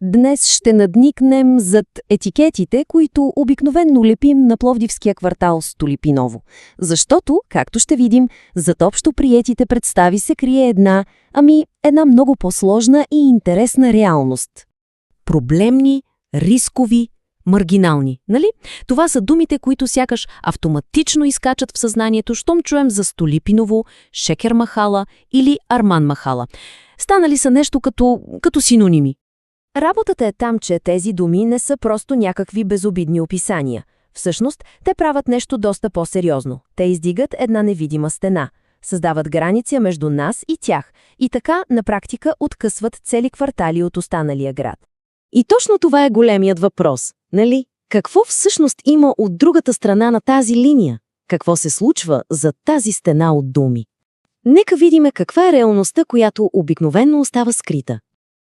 Днес ще надникнем зад етикетите, които обикновенно лепим на пловдивския квартал Столипиново. Защото, както ще видим, зад общо приетите представи се крие една много по-сложна и интересна реалност. Проблемни, рискови, маргинални, нали? Това са думите, които сякаш автоматично изкачат в съзнанието, щом чуем за Столипиново, Шекер махала или Арман махала. Станали са нещо като синоними. Работата е там, че тези думи не са просто някакви безобидни описания. Всъщност, те правят нещо доста по-сериозно. Те издигат една невидима стена, създават граница между нас и тях и така, на практика, откъсват цели квартали от останалия град. И точно това е големият въпрос, нали? Какво всъщност има от другата страна на тази линия? Какво се случва зад тази стена от думи? Нека видим каква е реалността, която обикновено остава скрита.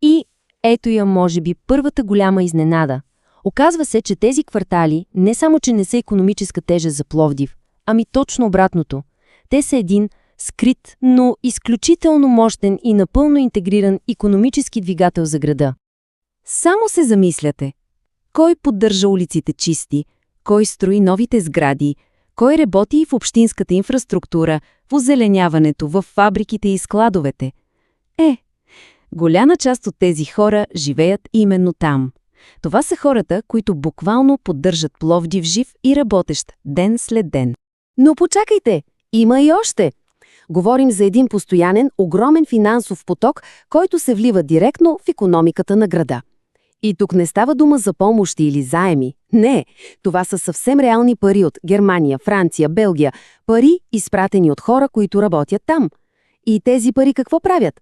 И ето я, може би, първата голяма изненада. Оказва се, че тези квартали не само, че не са икономическа тежест за Пловдив, ами точно обратното. Те са един скрит, но изключително мощен и напълно интегриран икономически двигател за града. Само се замисляте. Кой поддържа улиците чисти? Кой строи новите сгради? Кой работи в общинската инфраструктура, в озеленяването, в фабриките и складовете? Голяма част от тези хора живеят именно там. Това са хората, които буквално поддържат Пловдив жив и работещ ден след ден. Но почакайте, има и още. Говорим за един постоянен, огромен финансов поток, който се влива директно в икономиката на града. И тук не става дума за помощи или заеми. Не, това са съвсем реални пари от Германия, Франция, Белгия. Пари, изпратени от хора, които работят там. И тези пари какво правят?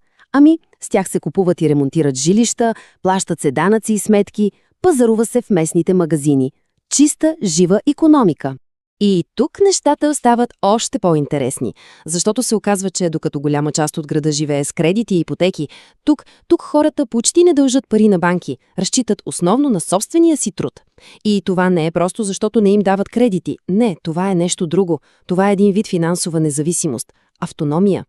С тях се купуват и ремонтират жилища, плащат се данъци и сметки, пазарува се в местните магазини. Чиста, жива икономика. И тук нещата остават още по-интересни, защото се оказва, че докато голяма част от града живее с кредити и ипотеки, тук хората почти не дължат пари на банки, разчитат основно на собствения си труд. И това не е просто защото не им дават кредити. Не, това е нещо друго. Това е един вид финансова независимост. Автономия.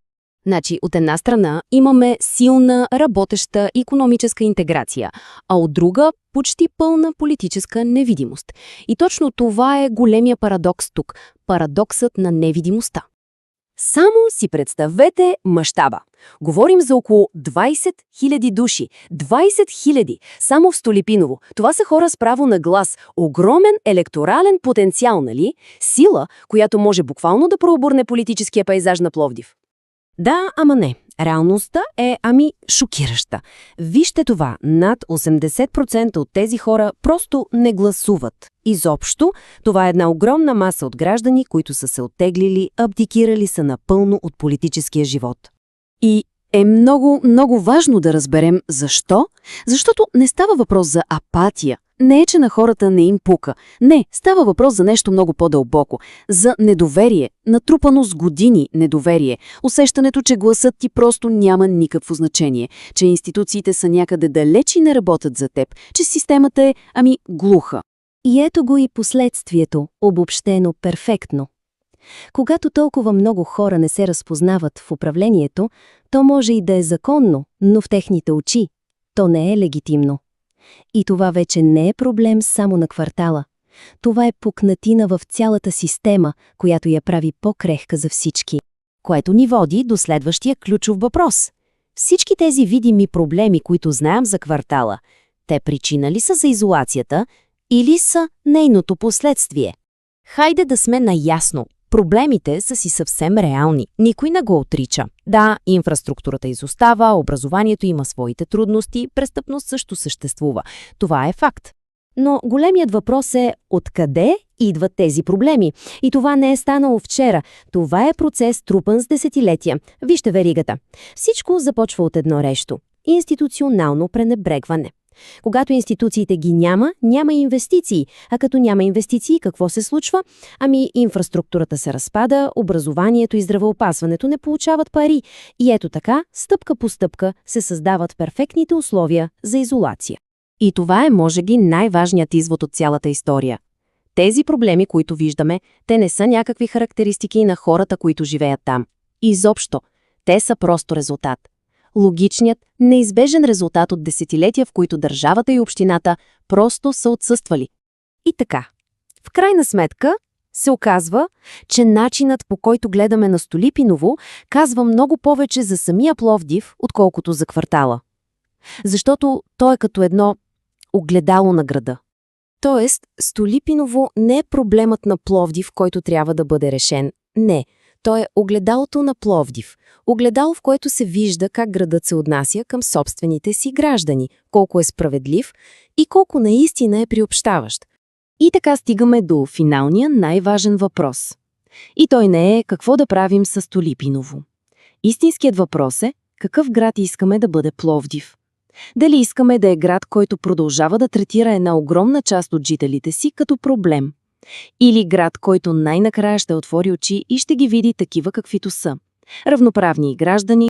Значи, от една страна имаме силна, работеща икономическа интеграция, а от друга – почти пълна политическа невидимост. И точно това е големия парадокс тук – парадоксът на невидимостта. Само си представете мащаба. Говорим за около 20 000 души. 20 000! Само в Столипиново. Това са хора с право на глас. Огромен електорален потенциал, нали? Сила, която може буквално да преобърне политическия пейзаж на Пловдив. Да, ама не. Реалността е, шокираща. Вижте това, над 80% от тези хора просто не гласуват. Изобщо, това е една огромна маса от граждани, които са се оттеглили, абдикирали са напълно от политическия живот. И е много, много важно да разберем защо. Защото не става въпрос за апатия. Не е, че на хората не им пука. Не, става въпрос за нещо много по-дълбоко. За недоверие, натрупано с години недоверие. Усещането, че гласът ти просто няма никакво значение. Че институциите са някъде далеч и не работят за теб. Че системата е, глуха. И ето го и последствието, обобщено перфектно. Когато толкова много хора не се разпознават в управлението, то може и да е законно, но в техните очи то не е легитимно. И това вече не е проблем само на квартала. Това е пукнатина в цялата система, която я прави по-крехка за всички. Което ни води до следващия ключов въпрос. Всички тези видими проблеми, които знаем за квартала, те причина ли са за изолацията или са нейното последствие? Хайде да сме наясно. Проблемите са си съвсем реални. Никой не го отрича. Да, инфраструктурата изостава, образованието има своите трудности, престъпност също съществува. Това е факт. Но големият въпрос е откъде идват тези проблеми. И това не е станало вчера. Това е процес трупан с десетилетия. Вижте веригата. Всичко започва от едно нещо – институционално пренебрегване. Когато институциите ги няма инвестиции. А като няма инвестиции, какво се случва? Инфраструктурата се разпада, образованието и здравеопазването не получават пари. И ето така, стъпка по стъпка, се създават перфектните условия за изолация. И това е, може би, най-важният извод от цялата история. Тези проблеми, които виждаме, те не са някакви характеристики на хората, които живеят там. Изобщо, те са просто резултат. логичният, неизбежен резултат от десетилетия, в които държавата и общината просто са отсъствали. И така, в крайна сметка се оказва, че начинът, по който гледаме на Столипиново, казва много повече за самия Пловдив, отколкото за квартала. Защото той е като едно огледало на града. Тоест, Столипиново не е проблемът на Пловдив, който трябва да бъде решен. Не, той е огледалото на Пловдив. Огледало, в което се вижда как градът се отнася към собствените си граждани, колко е справедлив и колко наистина е приобщаващ. И така стигаме до финалния най-важен въпрос. И той не е какво да правим с Столипиново. Истинският въпрос е какъв град искаме да бъде Пловдив. Дали искаме да е град, който продължава да третира една огромна част от жителите си като проблем? Или град, който най-накрая ще отвори очи и ще ги види такива каквито са. Равноправни граждани,